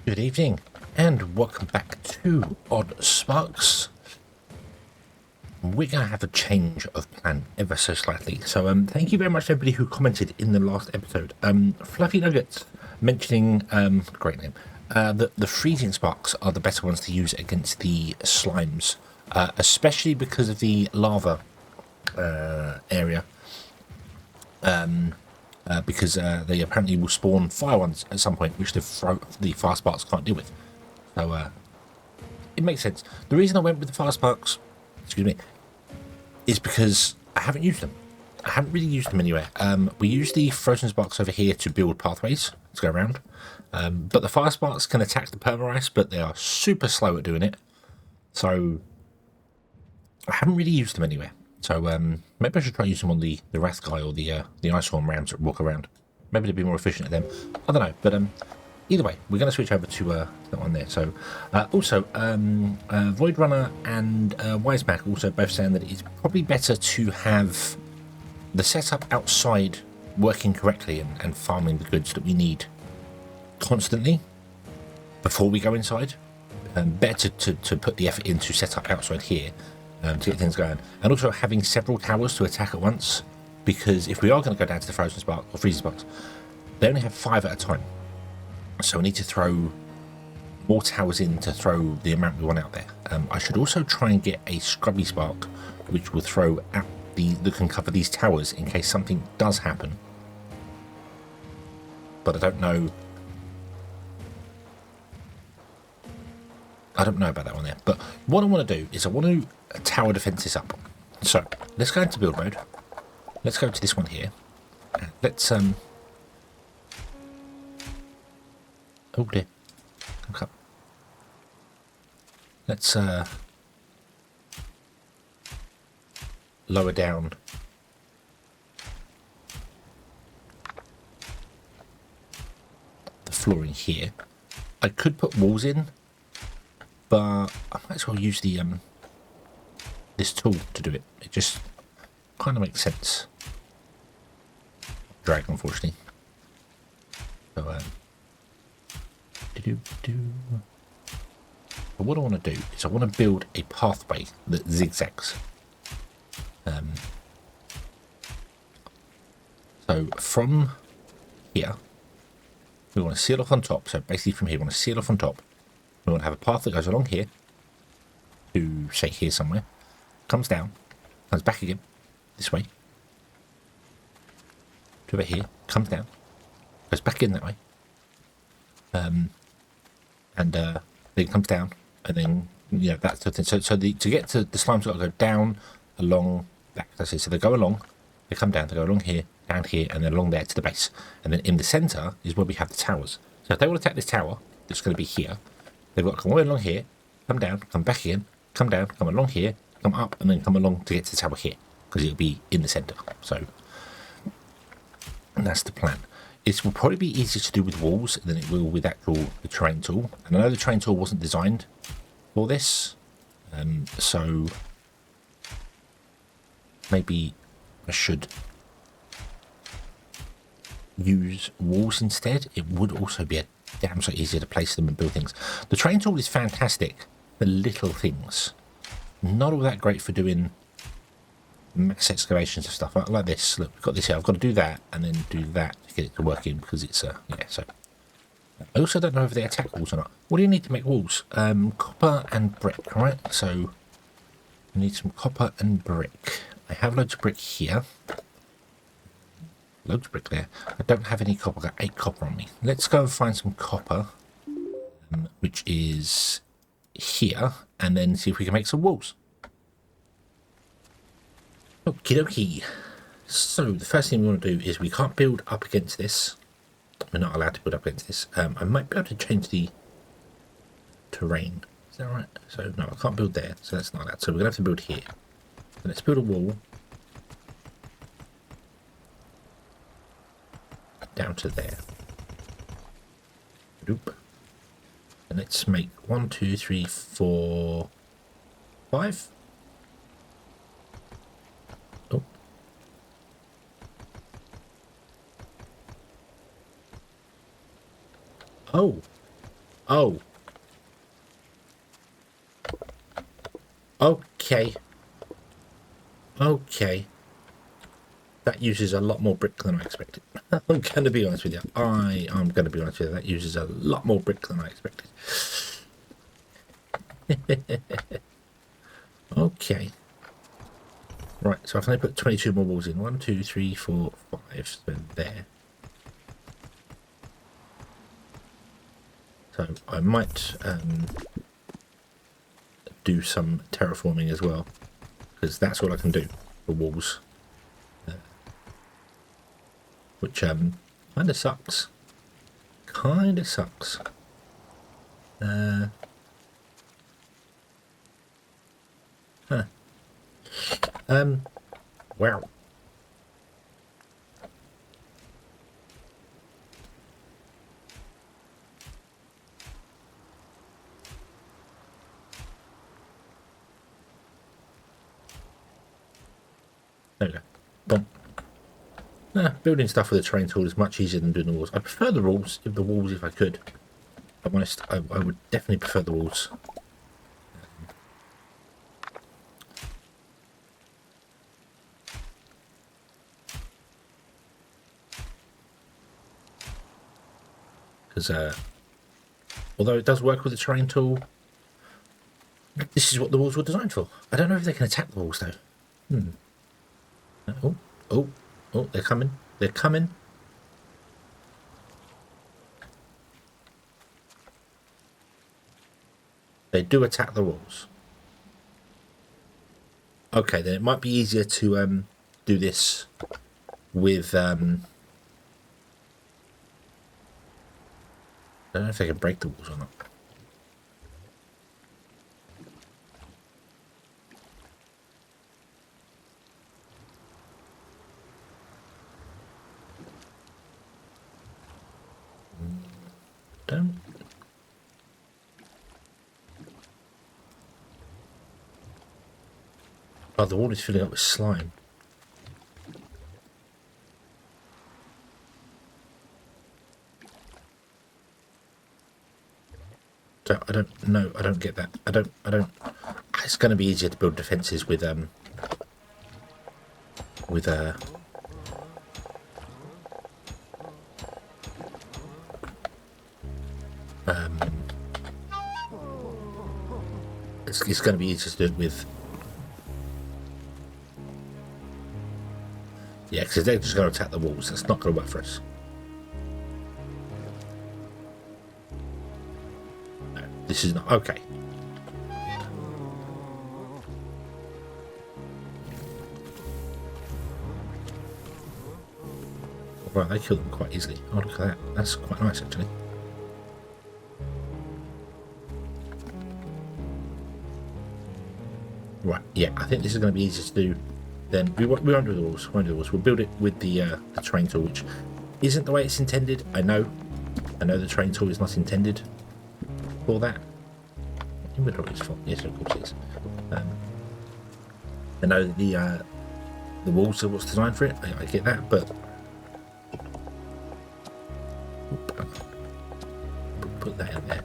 Good evening, and welcome back to Oddsparks. We're going to have a change of plan ever so slightly. So, thank you very much to everybody who commented in the last episode. Fluffy Nuggets mentioning, great name, that the freezing sparks are the better ones to use against the slimes, especially because of the lava area. Because they apparently will spawn fire ones at some point, which the fire sparks can't deal with. So it makes sense. The reason I went with the fire sparks, excuse me, is because I haven't used them. I haven't really used them anywhere. We use the frozen sparks over here to build pathways to go around. But the fire sparks can attack the perma ice, but they are super slow at doing it. So I haven't really used them anywhere. So maybe I should try using them on the Wrath guy or the Ice Horn Rams that walk around. Maybe they'd be more efficient at them. I don't know. But either way, we're going to switch over to that one there. So also, Void Runner and Wisemac also both saying that it's probably better to have the setup outside working correctly and farming the goods that we need constantly before we go inside. Better to put the effort in to set up outside here. To get things going, and also having several towers to attack at once, because if we are going to go down to the frozen spark or freezing sparks, they only have 5 at a time, so we need to throw more towers in to throw the amount we want out there. I should also try and get a scrubby spark which will throw out that can cover these towers in case something does happen, but I don't know about that one there. But what I want to do is I want to tower defense this up. So let's go into build mode. Let's go to this one here. Let's oh dear, come. Let's lower down the flooring here. I could put walls in, but I might as well use the this tool to do it. It just kind of makes sense. Drag, unfortunately. So but what I want to do is I want to build a pathway that zigzags. So from here, we want to seal off on top. So basically from here, we want to seal off on top. We want to have a path that goes along here to, say, here somewhere, comes down, comes back again, this way, to over here, comes down, goes back in that way, and then comes down, and then, that's the thing. So to get to the slime's got to go down, along, back. That's it. So they go along, they come down, they go along here, down here, and then along there to the base. And then in the centre is where we have the towers. So if they want to attack this tower, it's going to be here. They've got to come all along here, come down, come back again, come down, come along here, come up, and then come along to get to the tower here, because it'll be in the centre. So that's the plan. It will probably be easier to do with walls than it will with the terrain tool. And I know the terrain tool wasn't designed for this, so maybe I should use walls instead. It would also be a damn so easier to place them and build things. The terrain tool is fantastic for little things. Not all that great for doing mass excavations and stuff like this. Look, we've got this here. I've got to do that and then do that to get it to work in, because it's yeah. So I also don't know if they attack walls or not. What do you need to make walls? Copper and brick, right? So I need some copper and brick. I have loads of brick here. Loads of brick there. I don't have any copper. I've got 8 copper on me. Let's go and find some copper, which is here, and then see if we can make some walls. Okie dokie. So the first thing we want to do is we can't build up against this. We're not allowed to build up against this. I might be able to change the terrain. Is that right? So no, I can't build there, so that's not allowed. So we're gonna have to build here. So let's build a wall down to there. Doop. And let's make 1, 2, 3, 4, 5. Oh. Oh. Oh. Okay. Okay. That uses a lot more brick than I expected. I'm going to be honest with you. I'm going to be honest with you. That uses a lot more brick than I expected. Okay. Right, so I've only put 22 more walls in. 1, 2, 3, 4, 5. So there. So I might do some terraforming as well, because that's all I can do for walls. Which kind of sucks. Kind of sucks. Huh. Wow. There we go. Boom. Building stuff with a terrain tool is much easier than doing the walls. I prefer the walls if I could. I'm honest, I would definitely prefer the walls. Because although it does work with the terrain tool, this is what the walls were designed for. I don't know if they can attack the walls though. Oh, they're coming. They're coming. They do attack the walls. Okay, then it might be easier to do this with I don't know if they can break the walls or not. Don't. Oh, the wall is filling up with slime. So I don't know. I don't get that. I don't. It's going to be easier to build defenses with it's going to be easier to do it with. Yeah, because they're just going to attack the walls. That's not going to work for us. No, this is not okay. Right, they kill them quite easily. Oh, look at that. That's quite nice, actually. Right, yeah, I think this is going to be easier to do. Then we won't do the walls. We'll build it with the terrain tool, which isn't the way it's intended. I know the terrain tool is not intended for that. Inventory is full. Yes, of course it is. I know the walls are what's designed for it. I get that, but put that in there.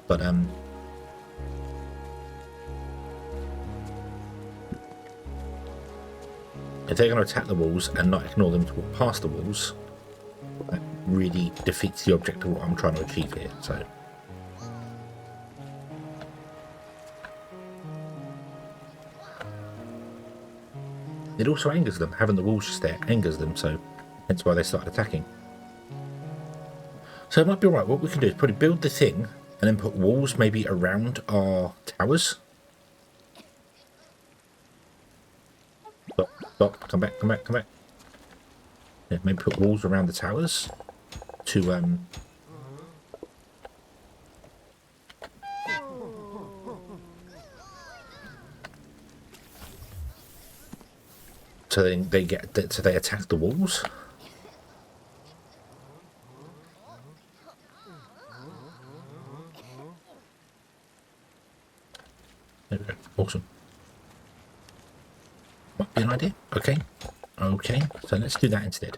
But if they're going to attack the walls and not ignore them to walk past the walls, that really defeats the object of what I'm trying to achieve here. So it also angers them. Having the walls just there angers them, so hence why they started attacking. So it might be alright. What we can do is probably build the thing and then put walls maybe around our towers. Stop, come back. Yeah, maybe put walls around the towers to so they attack the walls. There we go. Awesome. Might be an idea. Okay, so let's do that instead.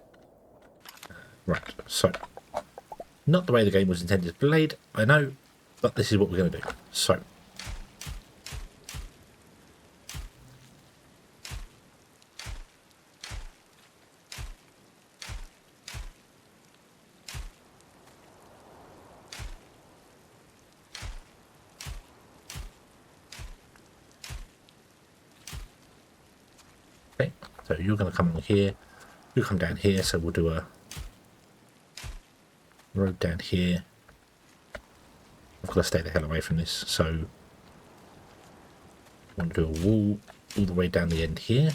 Right, so not the way the game was intended to be played, I know, But this is what we're going to do. So okay, so you're going to come along here, you come down here, so we'll do a road down here. I've got to stay the hell away from this, so I want to do a wall all the way down the end here.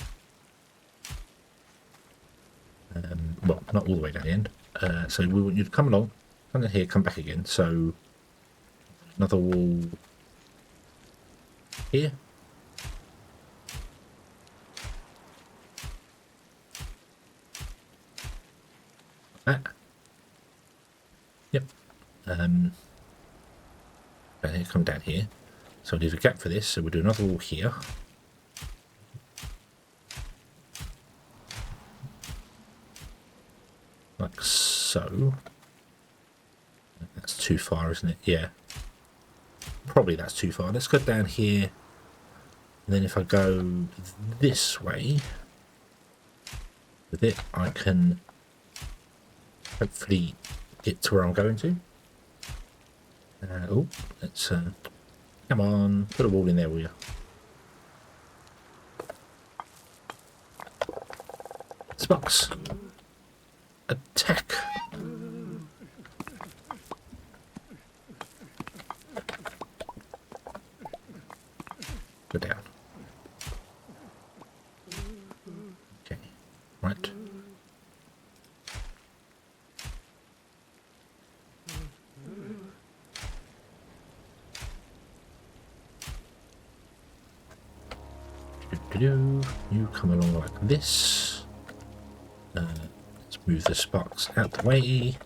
Well, not all the way down the end. So we want you to come along, come down here, come back again. So another wall here. That. Yep. And then come down here. So there's a gap for this, so we'll do another wall here. Like so. That's too far, isn't it? Yeah. Probably that's too far. Let's go down here. And then if I go this way, with it, I can hopefully get to where I'm going to. Oh, let's come on, put a wall in there, will you? Sparks, attack! Go down. Okay, right. You come along like this. Let's move the sparks out the way.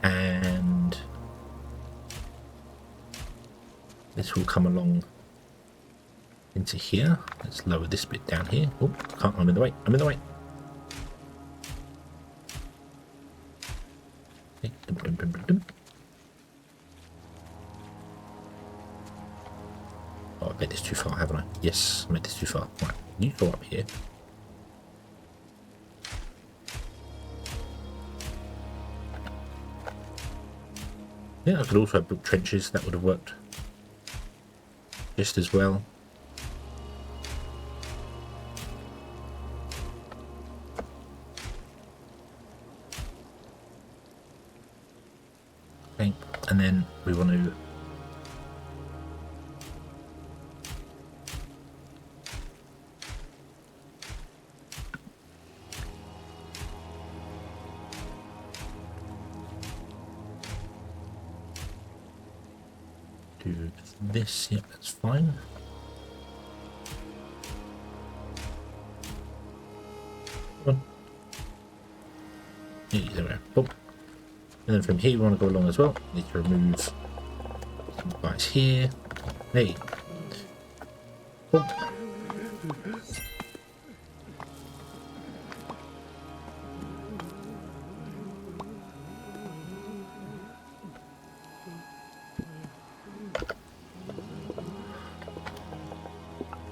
And this will come along into here. Let's lower this bit down here. Oh, can't, I'm in the way. I'm in the way. Okay, dum, dum, dum, dum, dum. Oh, I made this too far, haven't I? Yes, I made this too far. Right, you go up here. Yeah, I could also have built trenches. That would have worked just as well. Okay, and then we want to do this. Yep, that's fine. Come on. Yeah, there we are. Boom. And then from here we want to go along as well. Need to remove some guys here. Hey. Boom.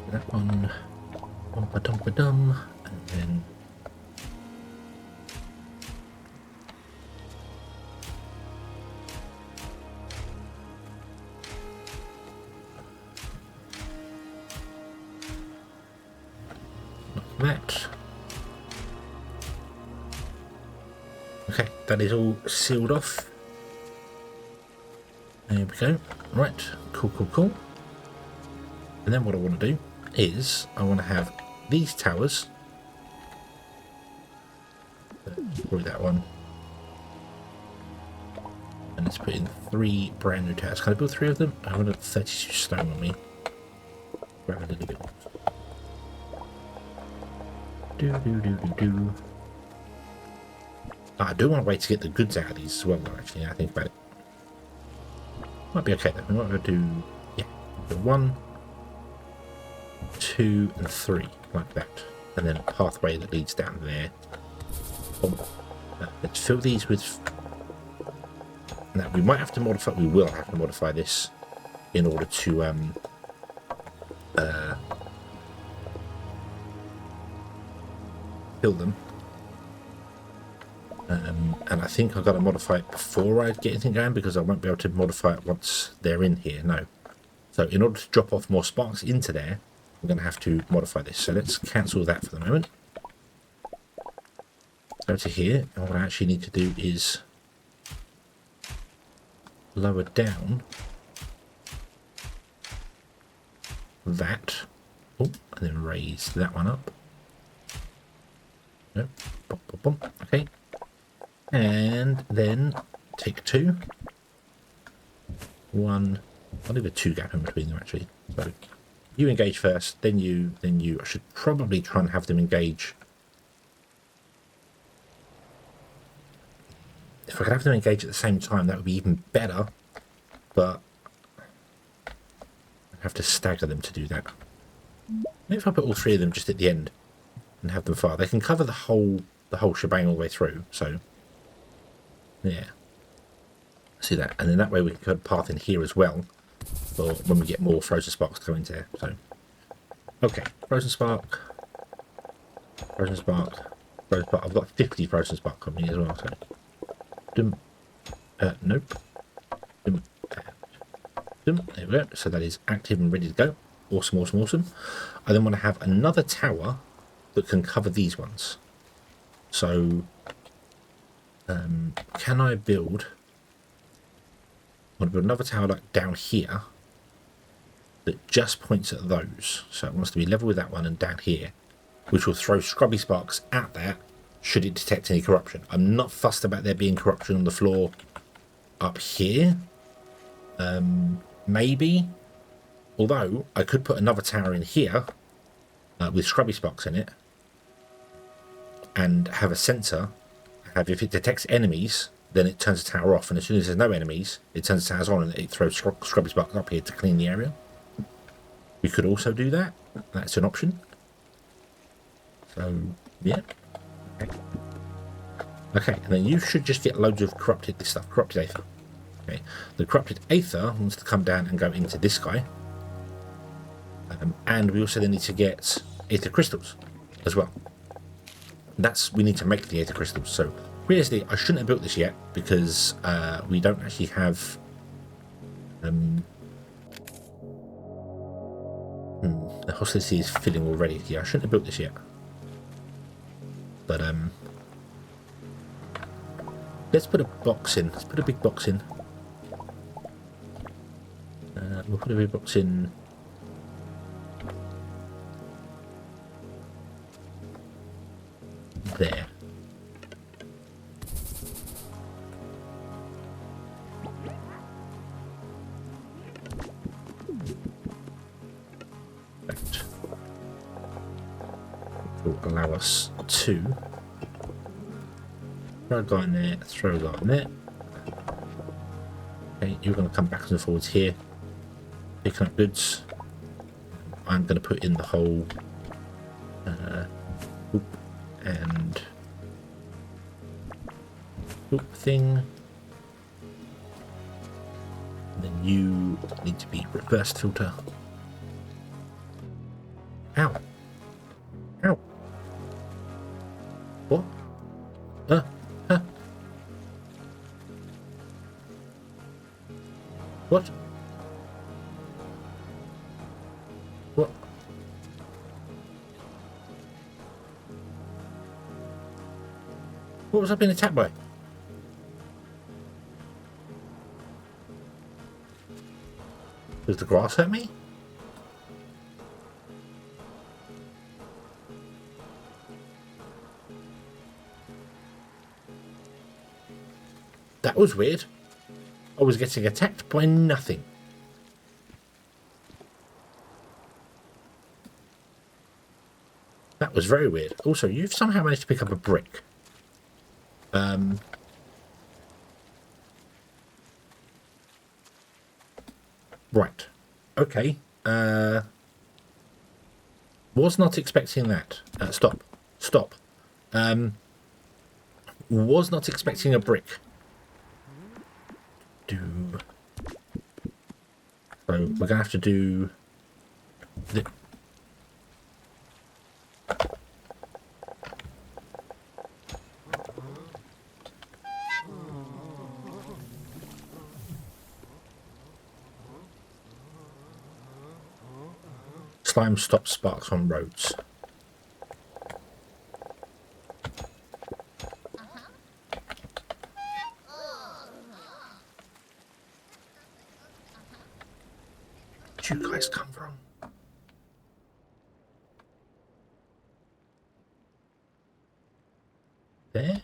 That one, dum, and then like that. Okay, that is all sealed off. There we go. Right, cool, cool, cool. And then what I want to do is I want to have these towers. Probably that one. And let's put in 3 brand new towers. Can I build 3 of them? I want 32 stone on me. Grab a little bit. I do want a way to get the goods out of these as well, though, actually, I think about it. Might be okay, though. We might do, yeah, do 1, 2 and 3 like that, and then a pathway that leads down there. Let's fill these with Now, we might have to modify, we will have to modify this in order to kill them. And I think I've got to modify it before I get anything going, because I won't be able to modify it once they're in here. No. So in order to drop off more sparks into there, I'm going to have to modify this. So let's cancel that for the moment. Go to here, and what I actually need to do is lower down that. Oh, and then raise that one up. Nope. Bump, bump, bump. Okay. And then take 2. 1. I'll leave a 2 gap in between them, actually. So you engage first, then you. I should probably try and have them engage. If I could have them engage at the same time, that would be even better. But I have to stagger them to do that. Maybe if I put all 3 of them just at the end and have them fire, they can cover the whole shebang all the way through. So yeah, see that, and then that way we can put a path in here as well, for when we get more frozen sparks to go into there. So okay, frozen spark. I've got 50 frozen spark coming as well. So nope. There we go. So that is active and ready to go. Awesome, awesome, awesome. I then want to have another tower that can cover these ones. So can I build? I want to build another tower like down here that just points at those. So it wants to be level with that one and down here, which will throw scrubby sparks at that should it detect any corruption. I'm not fussed about there being corruption on the floor up here. Maybe. Although I could put another tower in here with scrubby sparks in it and have a sensor. If it detects enemies, then it turns the tower off, and as soon as there's no enemies, it turns the towers on and it throws scrubby sparks up here to clean the area. We could also do that. That's an option. So yeah. Okay, and then you should just get loads of corrupted aether. Okay, the corrupted aether wants to come down and go into this guy. And we also then need to get aether crystals as well. We need to make the aether crystals. So realistically, I shouldn't have built this yet because we don't actually have the hostility is filling already. Yeah, I shouldn't have built this yet. But let's put a box in. Let's put a big box in. We'll put a big box in. There. Right. Which will allow us to throw a guy in there, throw a guy in there. Okay, you're going to come backwards and forwards here, picking up goods. I'm going to put in the whole and thing. And then you need to be reverse filter. Ow. Ow. What? Huh? What? What? What was I being attacked by? Does the grass hurt me? That was weird. I was getting attacked by nothing. That was very weird. Also, you've somehow managed to pick up a brick. Right. Okay. Was not expecting that. Stop. Stop. Was not expecting a brick. So we're gonna have to do the slime stops sparks on roads. Where'd you guys come from? There?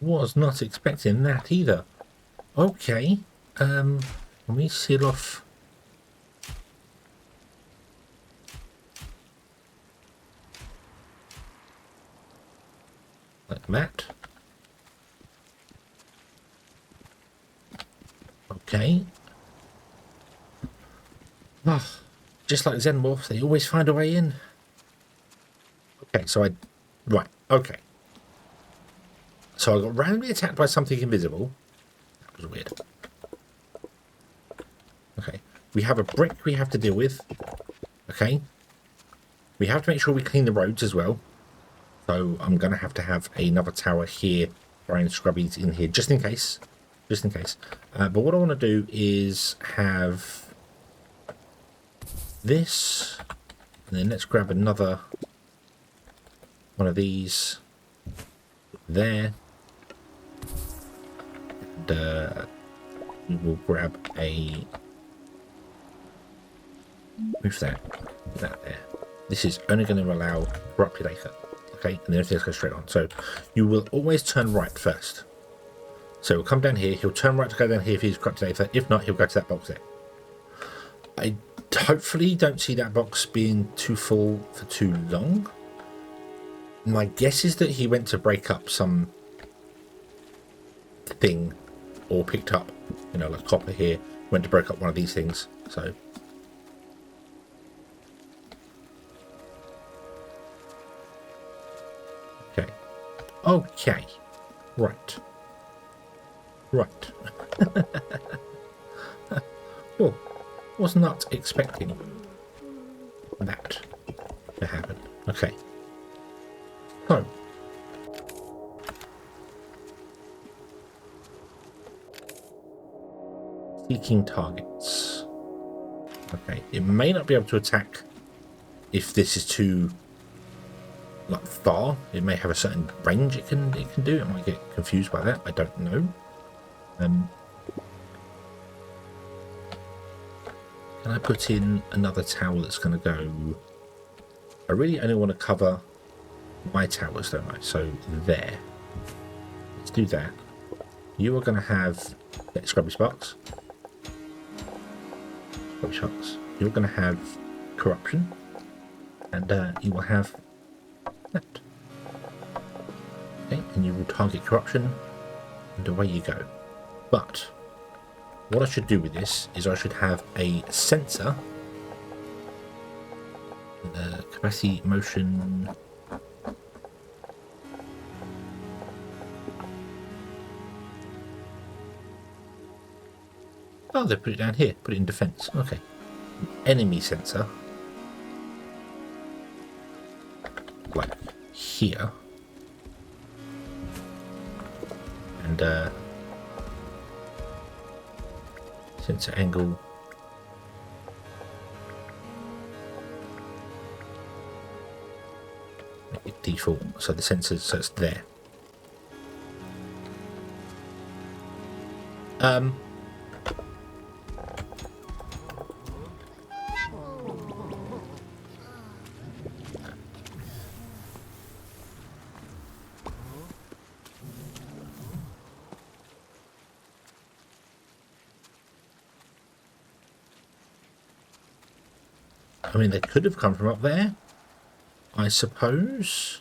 Was not expecting that either. Okay. Let me seal off. Like that. Okay. Oh, just like Xenomorphs, they always find a way in. Okay, so right, okay. So I got randomly attacked by something invisible. That was weird. Okay, we have a brick we have to deal with. Okay. We have to make sure we clean the roads as well. So I'm going to have another tower here, throwing scrubbies in here, just in case. Just in case. But what I want to do is have this, and then let's grab another one of these there. And we will grab a... move that there. This is only going to allow corrupted acre. Okay, and then everything else goes straight on. So you will always turn right first. So he'll come down here, he'll turn right to go down here if he's corrupted acre. If not, he'll go to that box there. I hopefully don't see that box being too full for too long. My guess is that he went to break up some thing, or picked up, you know, like copper here, went to break up one of these things. So okay, right. Well, was not expecting that to happen. Okay, so seeking targets. Okay, it may not be able to attack if this is too like far. It may have a certain range it can do. I might get confused by that. I don't know. Can I put in another tower that's going to go? I really only want to cover my towers, don't I? So there. Let's do that. You are going to have Scrubby Sparks. Scrubby Sharks. You're going to have Corruption. And you will have that. Okay, and you will target Corruption. And away you go. But what I should do with this is I should have a sensor. Capacity, motion. Oh, they put it down here. Put it in defense. Okay. Enemy sensor. Like here. And sensor angle. Make it default. So the sensor, so it's there. I mean, they could have come from up there, I suppose.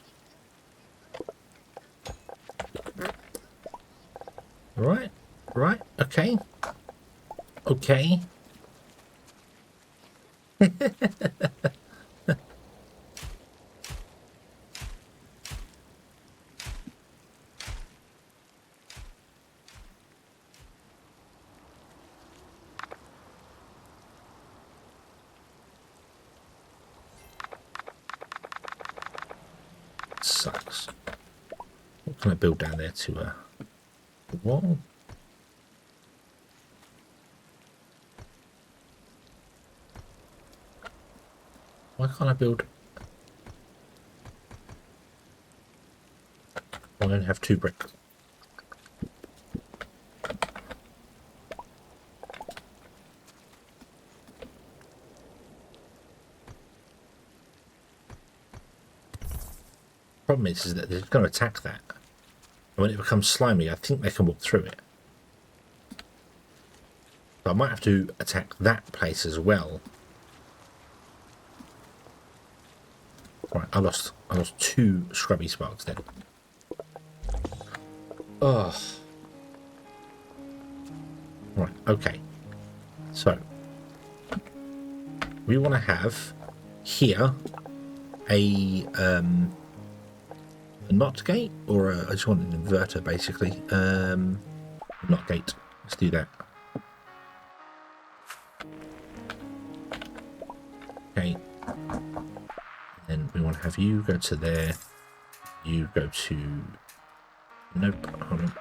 Right, okay. Okay. sucks. What can I build down there to the wall? Why can't I build? I only have 2 bricks. Problem is that they're going to attack that. And when it becomes slimy, I think they can walk through it. So I might have to attack that place as well. Right, I lost 2 scrubby sparks then. Ugh. Right, okay. So we want to have here a not gate, or I just want an inverter basically. Not gate. Let's do that. Okay. Then we want to have you go to there. You go to. Nope. Hold on.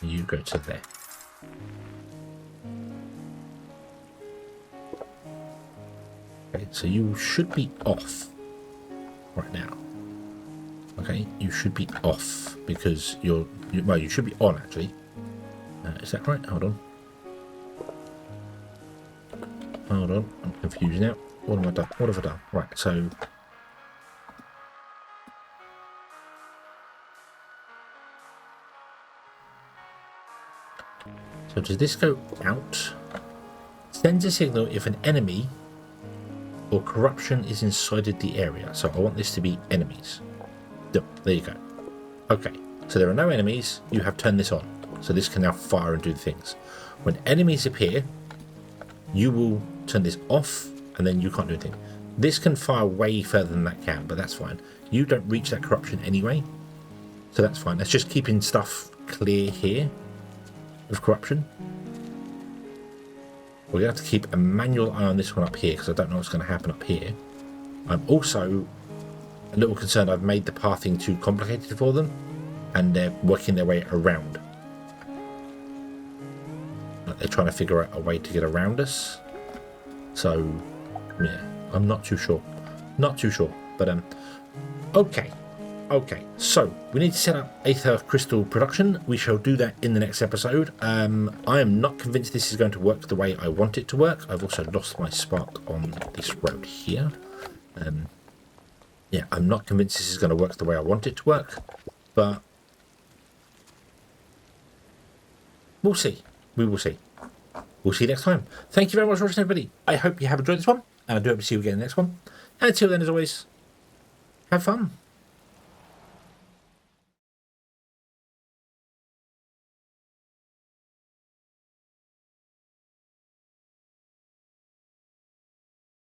You go to there. Okay, so you should be off right now. Okay, you should be off because well, you should be on actually. Is that right? Hold on. Hold on, I'm confused now. What have I done? What have I done? Right, so does this go out? Sends a signal if an enemy or corruption is inside the area. So I want this to be enemies. Yep, there you go. Okay, so there are no enemies. You have turned this on. So this can now fire and do things. When enemies appear, you will turn this off and then you can't do anything. This can fire way further than that can, but that's fine. You don't reach that corruption anyway. So that's fine. That's just keeping stuff clear here of corruption. We're going to have to keep a manual eye on this one up here because I don't know what's going to happen up here. I'm also a little concerned I've made the pathing too complicated for them and they're working their way around. Like they're trying to figure out a way to get around us. So, yeah, I'm not too sure. Not too sure. But, okay. Okay, so we need to set up Aether Crystal production. We shall do that in the next episode. I am not convinced this is going to work the way I want it to work. I've also lost my spark on this road here. Yeah, I'm not convinced this is going to work the way I want it to work, but we'll see. We will see. We'll see you next time. Thank you very much for watching, everybody. I hope you have enjoyed this one, and I do hope to see you again in the next one. And until then, as always, have fun.